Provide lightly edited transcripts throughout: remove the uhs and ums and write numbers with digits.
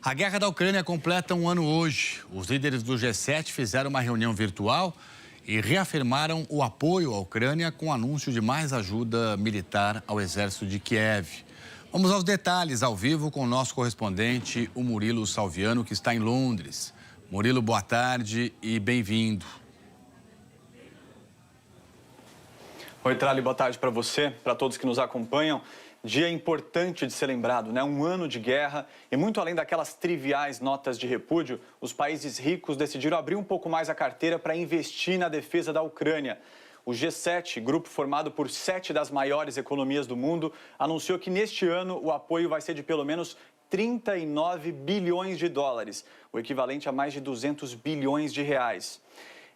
A guerra da Ucrânia completa um ano hoje. Os líderes do G7 fizeram uma reunião virtual e reafirmaram o apoio à Ucrânia com o anúncio de mais ajuda militar ao exército de Kiev. Vamos aos detalhes ao vivo com o nosso correspondente, o Murilo Salviano, que está em Londres. Murilo, boa tarde e bem-vindo. Oi, Trali, boa tarde para você, para todos que nos acompanham. Dia importante de ser lembrado, né? Um ano de guerra e muito além daquelas triviais notas de repúdio, os países ricos decidiram abrir um pouco mais a carteira para investir na defesa da Ucrânia. O G7, grupo formado por 7 das maiores economias do mundo, anunciou que neste ano o apoio vai ser de pelo menos 39 bilhões de dólares, o equivalente a mais de 200 bilhões de reais.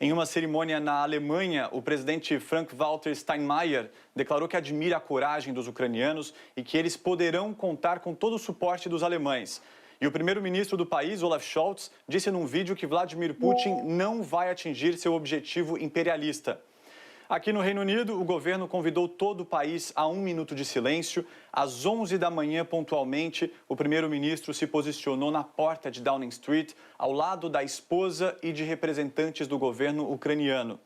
Em uma cerimônia na Alemanha, o presidente Frank-Walter Steinmeier declarou que admira a coragem dos ucranianos e que eles poderão contar com todo o suporte dos alemães. E o primeiro-ministro do país, Olaf Scholz, disse num vídeo que Vladimir Putin não vai atingir seu objetivo imperialista. Aqui no Reino Unido, o governo convidou todo o país a 1 minuto de silêncio. Às 11 da manhã, pontualmente, o primeiro-ministro se posicionou na porta de Downing Street, ao lado da esposa e de representantes do governo ucraniano.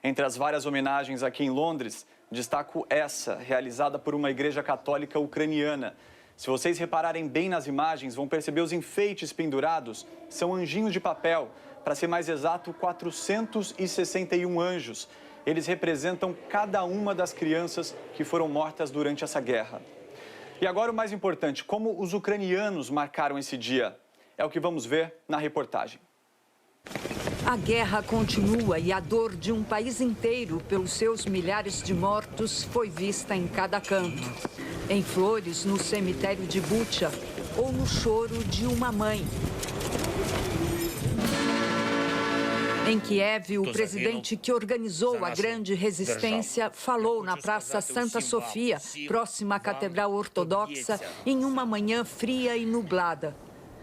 Entre as várias homenagens aqui em Londres, destaco essa, realizada por uma igreja católica ucraniana. Se vocês repararem bem nas imagens, vão perceber os enfeites pendurados. São anjinhos de papel, para ser mais exato, 461 anjos. Eles representam cada uma das crianças que foram mortas durante essa guerra. E agora o mais importante, como os ucranianos marcaram esse dia? É o que vamos ver na reportagem. A guerra continua e a dor de um país inteiro pelos seus milhares de mortos foi vista em cada canto. Em flores no cemitério de Bucha ou no choro de uma mãe. Em Kiev, o presidente que organizou a grande resistência falou na Praça Santa Sofia, próxima à Catedral Ortodoxa, em uma manhã fria e nublada.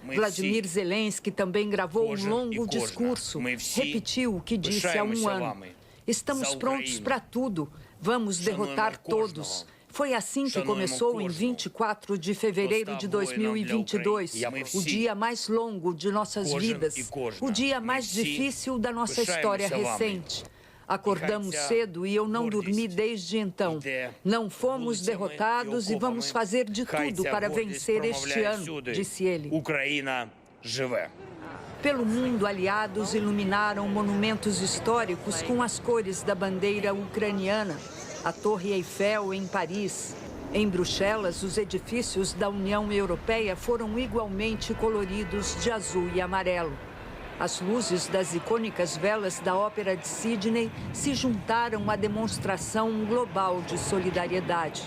Vladimir Zelensky também gravou um longo discurso. Repetiu o que disse há um ano. Estamos prontos para tudo. Vamos derrotar todos. Foi assim que começou em 24 de fevereiro de 2022, o dia mais longo de nossas vidas, o dia mais difícil da nossa história recente. Acordamos cedo e eu não dormi desde então. Não fomos derrotados e vamos fazer de tudo para vencer este ano, disse ele. Pelo mundo, aliados iluminaram monumentos históricos com as cores da bandeira ucraniana. A Torre Eiffel, em Paris. Em Bruxelas, os edifícios da União Europeia foram igualmente coloridos de azul e amarelo. As luzes das icônicas velas da Ópera de Sydney se juntaram à demonstração global de solidariedade.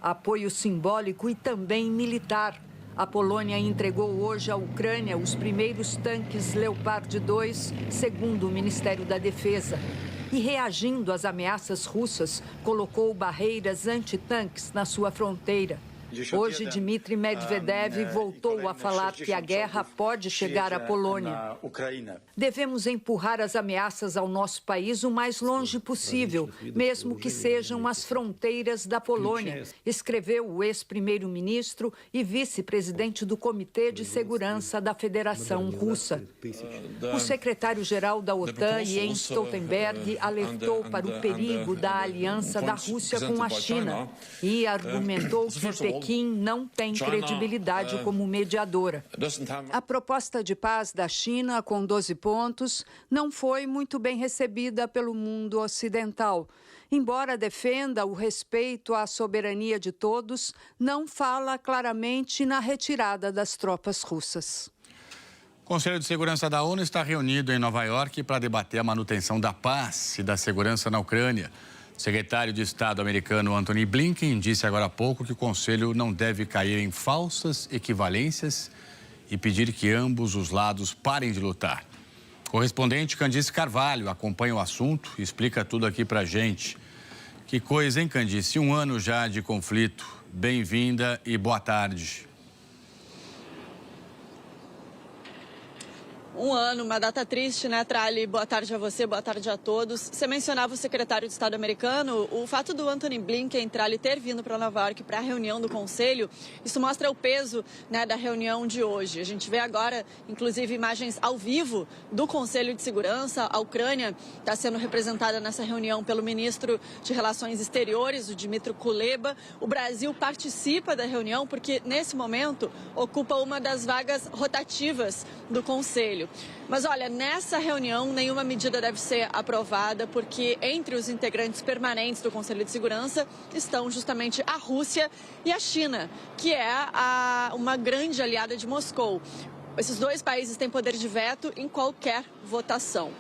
Apoio simbólico e também militar. A Polônia entregou hoje à Ucrânia os primeiros tanques Leopard 2, segundo o Ministério da Defesa. E, reagindo às ameaças russas, colocou barreiras antitanques na sua fronteira. Hoje, Dmitry Medvedev voltou a falar que a guerra pode chegar à Polônia. Devemos empurrar as ameaças ao nosso país o mais longe possível, mesmo que sejam as fronteiras da Polônia, escreveu o ex-primeiro-ministro e vice-presidente do Comitê de Segurança da Federação Russa. O secretário-geral da OTAN, Jens Stoltenberg, alertou para o perigo da aliança da Rússia com a China e argumentou que Pequim não tem credibilidade como mediadora. A proposta de paz da China, com 12 pontos, não foi muito bem recebida pelo mundo ocidental. Embora defenda o respeito à soberania de todos, não fala claramente na retirada das tropas russas. O Conselho de Segurança da ONU está reunido em Nova York para debater a manutenção da paz e da segurança na Ucrânia. O secretário de Estado americano Antony Blinken disse agora há pouco que o Conselho não deve cair em falsas equivalências e pedir que ambos os lados parem de lutar. O correspondente Candice Carvalho acompanha o assunto e explica tudo aqui pra gente. Que coisa, hein, Candice? Um ano já de conflito. Bem-vinda e boa tarde. Um ano, uma data triste, né, Trali? Boa tarde a você, boa tarde a todos. Você mencionava o secretário de Estado americano. O fato do Antony Blinken, Trali, ter vindo para Nova York para a reunião do Conselho, isso mostra o peso, né, da reunião de hoje. A gente vê agora, inclusive, imagens ao vivo do Conselho de Segurança. A Ucrânia está sendo representada nessa reunião pelo ministro de Relações Exteriores, o Dmytro Kuleba. O Brasil participa da reunião porque, nesse momento, ocupa uma das vagas rotativas do Conselho. Mas olha, nessa reunião nenhuma medida deve ser aprovada porque entre os integrantes permanentes do Conselho de Segurança estão justamente a Rússia e a China, que é uma grande aliada de Moscou. Esses dois países têm poder de veto em qualquer votação.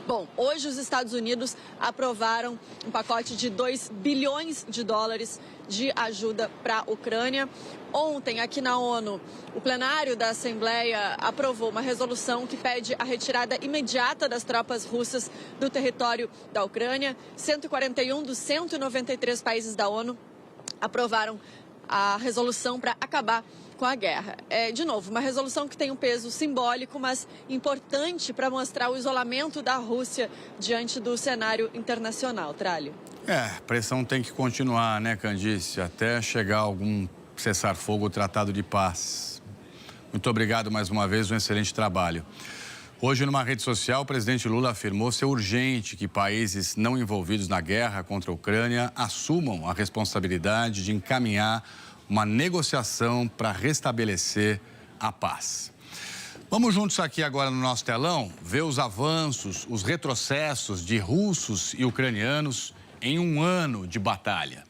Bom, hoje os Estados Unidos aprovaram um pacote de 2 bilhões de dólares de ajuda para a Ucrânia. Ontem, aqui na ONU, o plenário da Assembleia aprovou uma resolução que pede a retirada imediata das tropas russas do território da Ucrânia. 141 dos 193 países da ONU aprovaram a resolução para acabar com a guerra. É, de novo, uma resolução que tem um peso simbólico, mas importante para mostrar o isolamento da Rússia diante do cenário internacional. Tralho. Pressão tem que continuar, né, Candice? Até chegar algum cessar-fogo, tratado de paz. Muito obrigado mais uma vez, um excelente trabalho. Hoje, numa rede social, o presidente Lula afirmou ser urgente que países não envolvidos na guerra contra a Ucrânia assumam a responsabilidade de encaminhar uma negociação para restabelecer a paz. Vamos juntos aqui agora no nosso telão ver os avanços, os retrocessos de russos e ucranianos em um ano de batalha.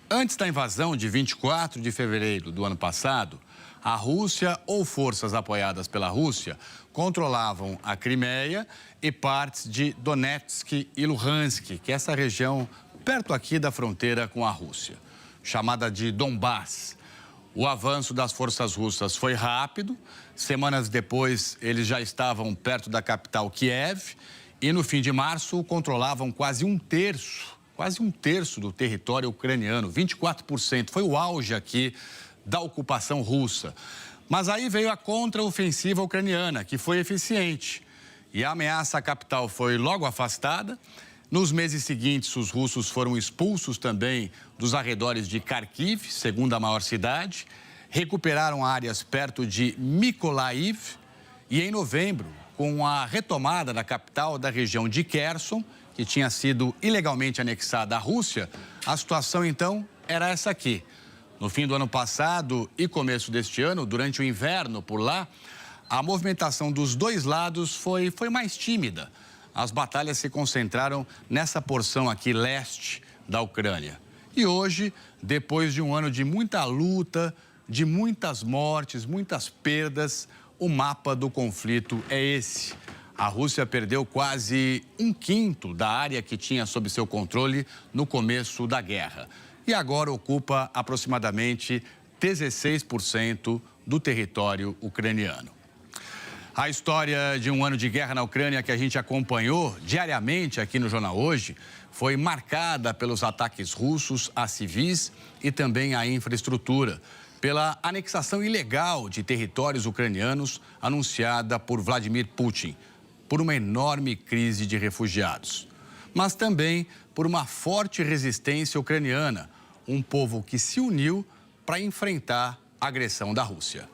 Antes da invasão de 24 de fevereiro do ano passado, a Rússia ou forças apoiadas pela Rússia controlavam a Crimeia e partes de Donetsk e Luhansk, que é essa região perto aqui da fronteira com a Rússia, chamada de Donbass. O avanço das forças russas foi rápido. Semanas depois, eles já estavam perto da capital Kiev e no fim de março controlavam quase um terço do território ucraniano, 24%. Foi o auge aqui da ocupação russa. Mas aí veio a contraofensiva ucraniana, que foi eficiente. E a ameaça à capital foi logo afastada. Nos meses seguintes, os russos foram expulsos também dos arredores de Kharkiv, segunda maior cidade. Recuperaram áreas perto de Mykolaiv. E em novembro, com a retomada da capital da região de Kherson, que tinha sido ilegalmente anexada à Rússia, a situação então era essa aqui. No fim do ano passado e começo deste ano, durante o inverno por lá, a movimentação dos dois lados foi mais tímida. As batalhas se concentraram nessa porção aqui leste da Ucrânia. E hoje, depois de um ano de muita luta, de muitas mortes, muitas perdas, o mapa do conflito é esse. A Rússia perdeu quase 1/5 da área que tinha sob seu controle no começo da guerra. E agora ocupa aproximadamente 16% do território ucraniano. A história de um ano de guerra na Ucrânia que a gente acompanhou diariamente aqui no Jornal Hoje foi marcada pelos ataques russos a civis e também à infraestrutura, pela anexação ilegal de territórios ucranianos anunciada por Vladimir Putin, por uma enorme crise de refugiados, mas também por uma forte resistência ucraniana, um povo que se uniu para enfrentar a agressão da Rússia.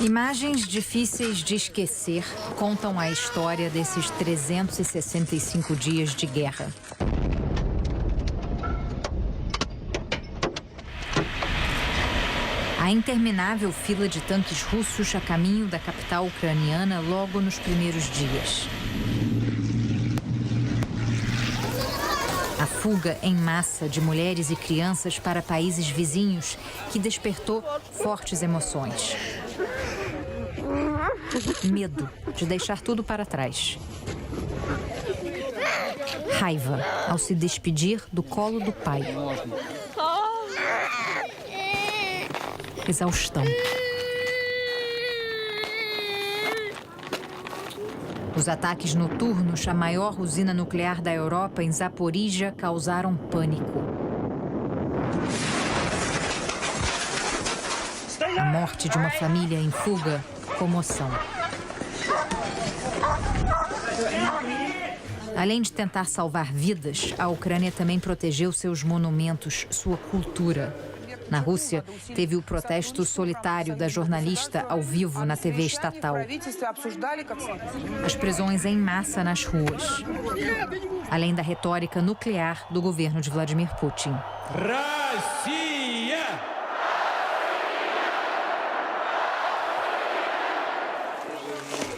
Imagens difíceis de esquecer contam a história desses 365 dias de guerra. A interminável fila de tanques russos a caminho da capital ucraniana logo nos primeiros dias. A fuga em massa de mulheres e crianças para países vizinhos que despertou fortes emoções. Medo de deixar tudo para trás. Raiva ao se despedir do colo do pai. Exaustão. Os ataques noturnos à maior usina nuclear da Europa, em Zaporizhia, causaram pânico. A morte de uma família em fuga, comoção. Além de tentar salvar vidas, a Ucrânia também protegeu seus monumentos, sua cultura. Na Rússia, teve o protesto solitário da jornalista ao vivo na TV estatal. As prisões em massa nas ruas. Além da retórica nuclear do governo de Vladimir Putin.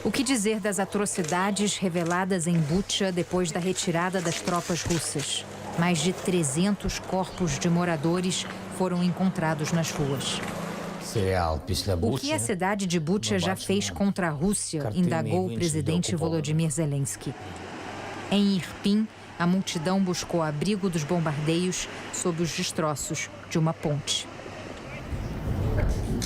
O que dizer das atrocidades reveladas em Bucha depois da retirada das tropas russas? Mais de 300 corpos de moradores foram encontrados nas ruas. O que a cidade de Bucha já fez contra a Rússia, indagou o presidente Volodymyr Zelensky. Em Irpin, a multidão buscou abrigo dos bombardeios sob os destroços de uma ponte.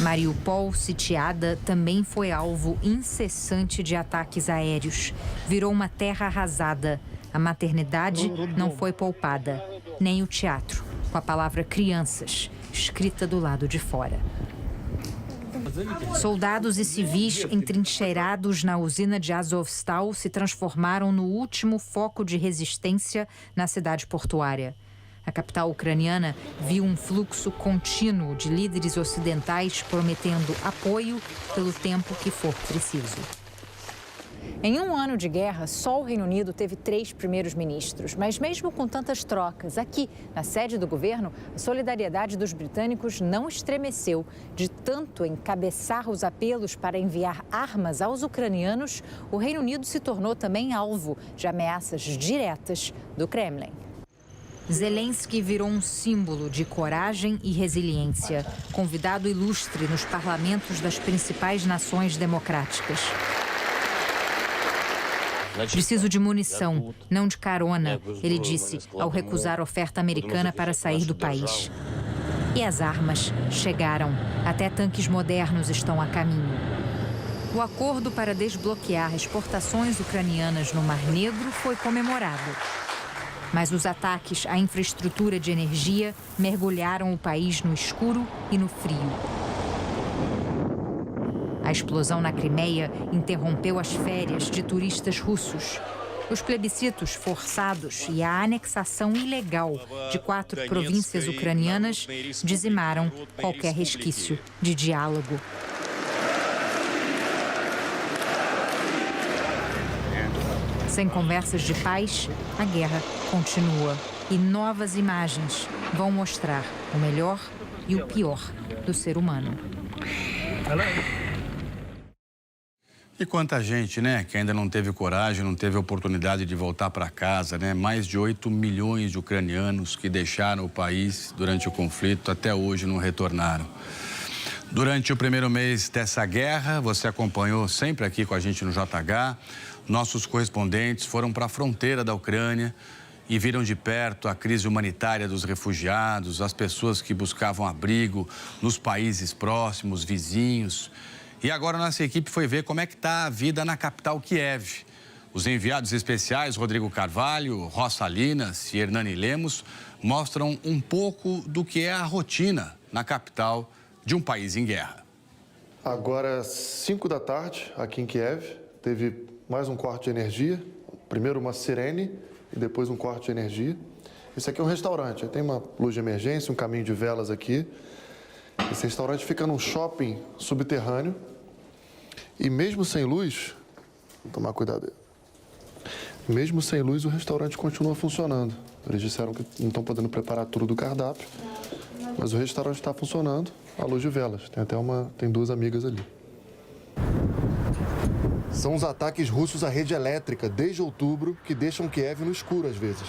Mariupol, sitiada, também foi alvo incessante de ataques aéreos. Virou uma terra arrasada. A maternidade não foi poupada, nem o teatro, com a palavra crianças, escrita do lado de fora. Soldados e civis entrincheirados na usina de Azovstal se transformaram no último foco de resistência na cidade portuária. A capital ucraniana viu um fluxo contínuo de líderes ocidentais prometendo apoio pelo tempo que for preciso. Em um ano de guerra, só o Reino Unido teve 3 primeiros ministros. Mas mesmo com tantas trocas, aqui, na sede do governo, a solidariedade dos britânicos não estremeceu. De tanto encabeçar os apelos para enviar armas aos ucranianos, o Reino Unido se tornou também alvo de ameaças diretas do Kremlin. Zelensky virou um símbolo de coragem e resiliência, convidado ilustre nos parlamentos das principais nações democráticas. Preciso de munição, não de carona, ele disse ao recusar a oferta americana para sair do país. E as armas chegaram. Até tanques modernos estão a caminho. O acordo para desbloquear exportações ucranianas no Mar Negro foi comemorado. Mas os ataques à infraestrutura de energia mergulharam o país no escuro e no frio. A explosão na Crimeia interrompeu as férias de turistas russos. Os plebiscitos forçados e a anexação ilegal de 4 províncias ucranianas dizimaram qualquer resquício de diálogo. Sem conversas de paz, a guerra continua. E novas imagens vão mostrar o melhor e o pior do ser humano. E quanta gente, né, que ainda não teve coragem, não teve oportunidade de voltar para casa, né? Mais de 8 milhões de ucranianos que deixaram o país durante o conflito, até hoje não retornaram. Durante o primeiro mês dessa guerra, você acompanhou sempre aqui com a gente no JH. Nossos correspondentes foram para a fronteira da Ucrânia e viram de perto a crise humanitária dos refugiados, as pessoas que buscavam abrigo nos países próximos, vizinhos. E agora nossa equipe foi ver como é que está a vida na capital Kiev. Os enviados especiais Rodrigo Carvalho, Ross Salinas e Hernani Lemos mostram um pouco do que é a rotina na capital de um país em guerra. Agora, 5 da tarde, aqui em Kiev, teve mais um corte de energia. Primeiro uma sirene e depois um corte de energia. Esse aqui é um restaurante, tem uma luz de emergência, um caminho de velas aqui. Esse restaurante fica num shopping subterrâneo. E mesmo sem luz, vou tomar cuidado aí. Mesmo sem luz, o restaurante continua funcionando. Eles disseram que não estão podendo preparar tudo do cardápio, mas o restaurante está funcionando à luz de velas. Tem 2 amigas ali. São os ataques russos à rede elétrica desde outubro que deixam Kiev no escuro às vezes.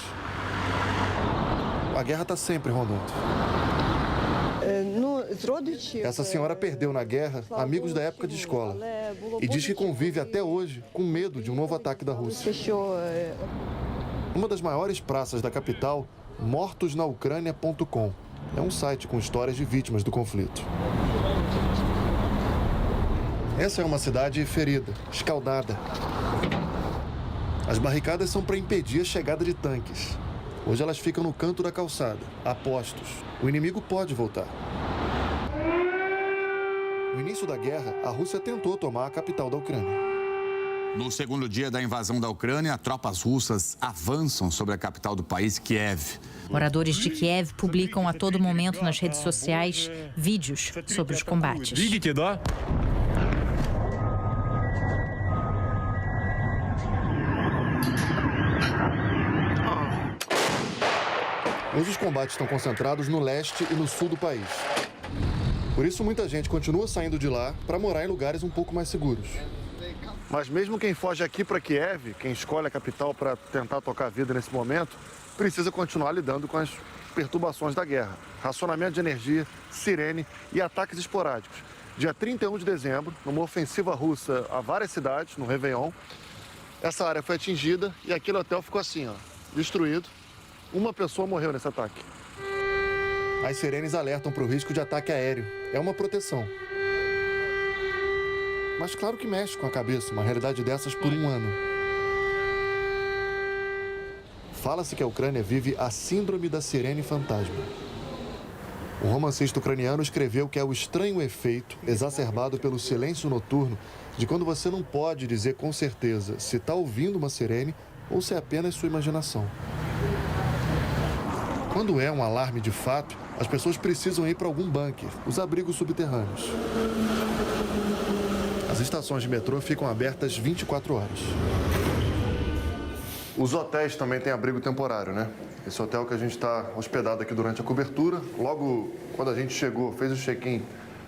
A guerra está sempre rondando. Essa senhora perdeu na guerra amigos da época de escola e diz que convive até hoje com medo de um novo ataque da Rússia. Uma das maiores praças da capital, mortosnaucrania.com. É um site com histórias de vítimas do conflito. Essa é uma cidade ferida, escaldada. As barricadas são para impedir a chegada de tanques. Hoje elas ficam no canto da calçada, a postos. O inimigo pode voltar. No início da guerra, a Rússia tentou tomar a capital da Ucrânia. No segundo dia da invasão da Ucrânia, tropas russas avançam sobre a capital do país, Kiev. Moradores de Kiev publicam a todo momento nas redes sociais vídeos sobre os combates. Hoje os combates estão concentrados no leste e no sul do país. Por isso, muita gente continua saindo de lá para morar em lugares um pouco mais seguros. Mas mesmo quem foge aqui para Kiev, quem escolhe a capital para tentar tocar a vida nesse momento, precisa continuar lidando com as perturbações da guerra. Racionamento de energia, sirene e ataques esporádicos. Dia 31 de dezembro, numa ofensiva russa a várias cidades, no Réveillon, essa área foi atingida e aquele hotel ficou assim, ó, destruído. Uma pessoa morreu nesse ataque. As sirenes alertam para o risco de ataque aéreo. É uma proteção. Mas claro que mexe com a cabeça, uma realidade dessas por um ano. Fala-se que a Ucrânia vive a síndrome da sirene fantasma. O romancista ucraniano escreveu que é o estranho efeito, exacerbado pelo silêncio noturno, de quando você não pode dizer com certeza se está ouvindo uma sirene ou se é apenas sua imaginação. Quando é um alarme de fato, as pessoas precisam ir para algum bunker, os abrigos subterrâneos. As estações de metrô ficam abertas 24 horas. Os hotéis também têm abrigo temporário, né? Esse hotel que a gente está hospedado aqui durante a cobertura, logo quando a gente chegou, fez o check-in,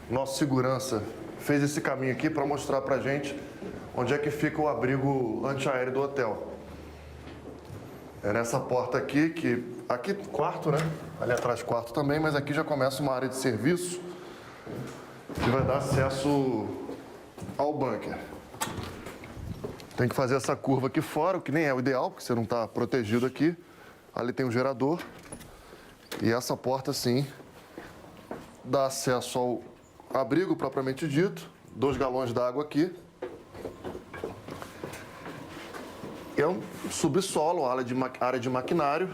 nosso segurança fez esse caminho aqui para mostrar para a gente onde é que fica o abrigo antiaéreo do hotel. É nessa porta aqui, aqui quarto, né? Ali atrás quarto também, mas aqui já começa uma área de serviço que vai dar acesso ao bunker. Tem que fazer essa curva aqui fora, o que nem é o ideal, porque você não está protegido aqui. Ali tem um gerador. E essa porta, sim, dá acesso ao abrigo propriamente dito. 2 galões d'água aqui. É um subsolo, área de maquinário.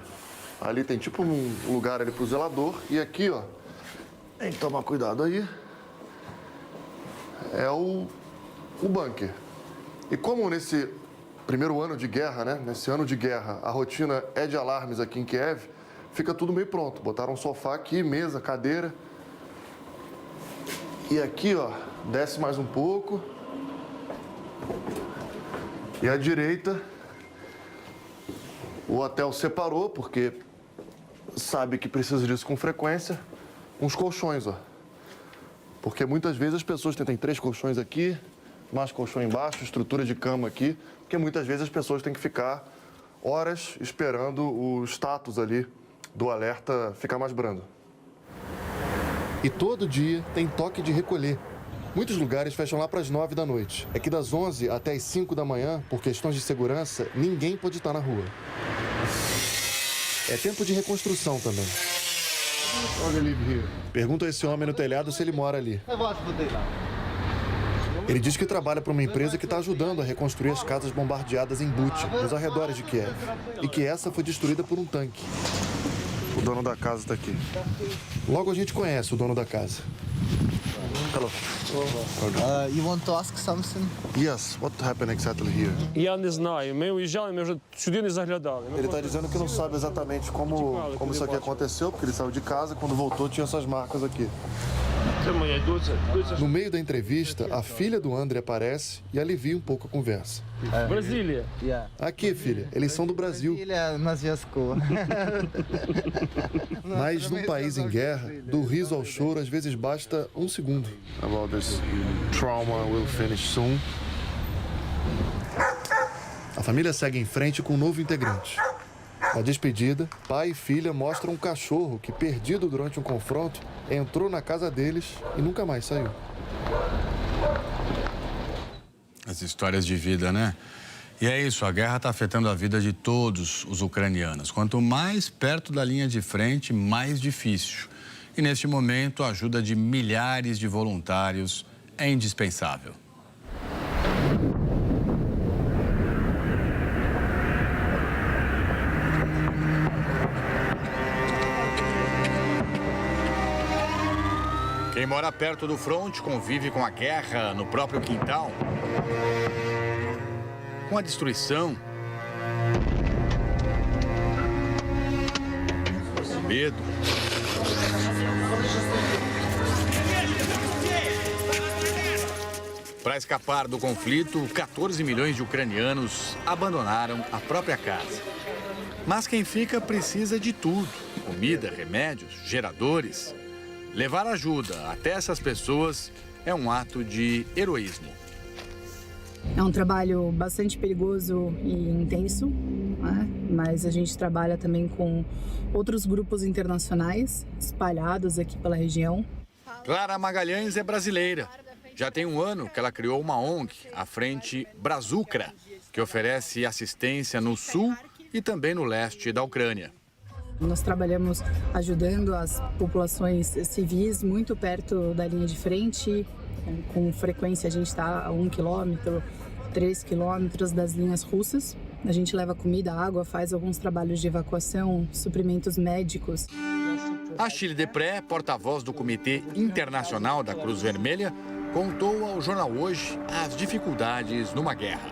Ali tem tipo um lugar ali para o zelador. E aqui, ó, tem que tomar cuidado aí. É o bunker. E como nesse primeiro ano de guerra, né? Nesse ano de guerra, a rotina é de alarmes aqui em Kiev, fica tudo meio pronto. Botaram um sofá aqui, mesa, cadeira. E aqui, ó, desce mais um pouco. E à direita, o hotel separou, porque sabe que precisa disso com frequência, uns colchões, ó. Porque muitas vezes as pessoas têm 3 colchões aqui, mais colchão embaixo, estrutura de cama aqui, porque muitas vezes as pessoas têm que ficar horas esperando o status ali do alerta ficar mais brando. E todo dia tem toque de recolher. Muitos lugares fecham lá para as 9 da noite. É que das 11 até as 5 da manhã, por questões de segurança, ninguém pode estar na rua. É tempo de reconstrução também. Pergunta a esse homem no telhado se ele mora ali. Ele diz que trabalha para uma empresa que está ajudando a reconstruir as casas bombardeadas em Bucha, nos arredores de Kiev, e que essa foi destruída por um tanque. O dono da casa está aqui. Logo a gente conhece o dono da casa. Hello. You want to ask something? Yes, what happened exactly here? Я не знаю. Ми уїжджали, ми вже сюди не заглядали. Ele está dizendo que não sabe exatamente como isso aqui aconteceu, porque ele saiu de casa, quando voltou tinha essas marcas aqui. Це моя доця. No meio da entrevista, a filha do André aparece e alivia um pouco a conversa. Бразилія. Yeah. Aqui, filha, eles são do Brasil. Brasília na зв'язку. Mas num país em guerra, do riso ao choro, às vezes basta um segundo. About this trauma will finish soon. A família segue em frente com um novo integrante. Na despedida, pai e filha mostram um cachorro que, perdido durante um confronto, entrou na casa deles e nunca mais saiu. As histórias de vida, né? E é isso, a guerra está afetando a vida de todos os ucranianos. Quanto mais perto da linha de frente, mais difícil. E neste momento, a ajuda de milhares de voluntários é indispensável. Quem mora perto do fronte convive com a guerra no próprio quintal, com a destruição, o medo. Para escapar do conflito, 14 milhões de ucranianos abandonaram a própria casa. Mas quem fica precisa de tudo: comida, remédios, geradores. Levar ajuda até essas pessoas é um ato de heroísmo. É um trabalho bastante perigoso e intenso, né? Mas a gente trabalha também com outros grupos internacionais espalhados aqui pela região. Clara Magalhães é brasileira. Já tem um ano que ela criou uma ONG, a Frente Brazucra, que oferece assistência no sul e também no leste da Ucrânia. Nós trabalhamos ajudando as populações civis muito perto da linha de frente. Com frequência a gente está a 1 quilômetro, 3 quilômetros das linhas russas. A gente leva comida, água, faz alguns trabalhos de evacuação, suprimentos médicos. Achille Depré, porta-voz do Comitê Internacional da Cruz Vermelha, contou ao Jornal Hoje as dificuldades numa guerra.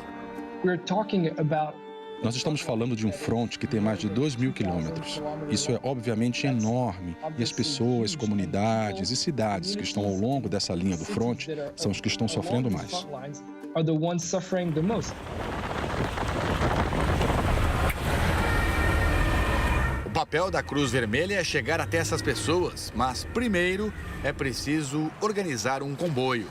Nós estamos falando de um fronte que tem mais de 2.000 quilômetros. Isso é obviamente enorme e as pessoas, comunidades e cidades que estão ao longo dessa linha do fronte são os que estão sofrendo mais. O papel da Cruz Vermelha é chegar até essas pessoas, mas primeiro é preciso organizar um comboio.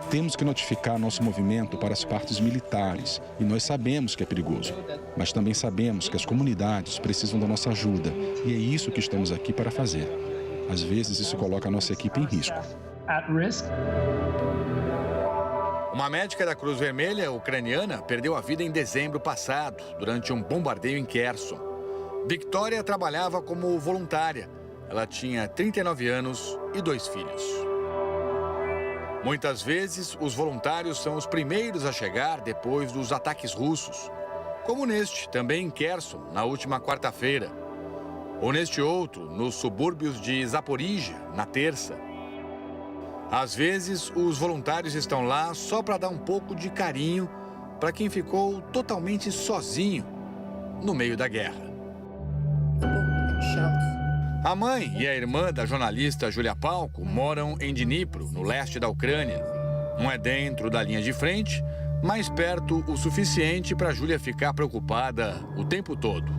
Temos que notificar nosso movimento para as partes militares e nós sabemos que é perigoso, mas também sabemos que as comunidades precisam da nossa ajuda e é isso que estamos aqui para fazer. Às vezes isso coloca a nossa equipe em risco. Uma médica da Cruz Vermelha ucraniana perdeu a vida em dezembro passado, durante um bombardeio em Kherson. Victoria trabalhava como voluntária. Ela tinha 39 anos e 2 filhos. Muitas vezes, os voluntários são os primeiros a chegar depois dos ataques russos, como neste, também em Kherson, na última quarta-feira. Ou neste outro, nos subúrbios de Zaporizhia, na terça. Às vezes, os voluntários estão lá só para dar um pouco de carinho para quem ficou totalmente sozinho no meio da guerra. A mãe e a irmã da jornalista Julia Palko moram em Dnipro, no leste da Ucrânia. Um é dentro da linha de frente, mais perto o suficiente para Julia ficar preocupada o tempo todo.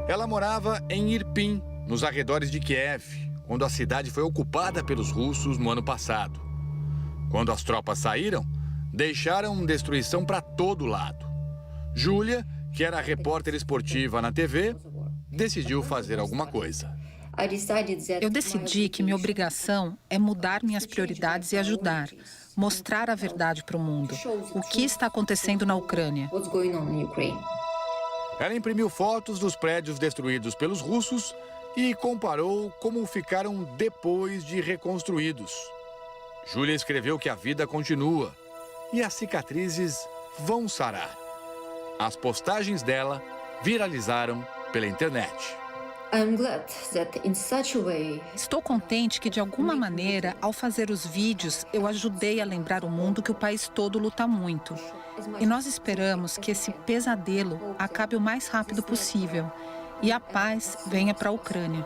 Ela morava em Irpin, nos arredores de Kiev, quando a cidade foi ocupada pelos russos no ano passado. Quando as tropas saíram, deixaram destruição para todo lado. Júlia, que era repórter esportiva na TV, decidiu fazer alguma coisa. Eu decidi que minha obrigação é mudar minhas prioridades e ajudar, mostrar a verdade para o mundo, o que está acontecendo na Ucrânia. Ela imprimiu fotos dos prédios destruídos pelos russos e comparou como ficaram depois de reconstruídos. Júlia escreveu que a vida continua e as cicatrizes vão sarar. As postagens dela viralizaram pela internet. Estou contente que, de alguma maneira, ao fazer os vídeos, eu ajudei a lembrar o mundo que o país todo luta muito. E nós esperamos que esse pesadelo acabe o mais rápido possível e a paz venha para a Ucrânia.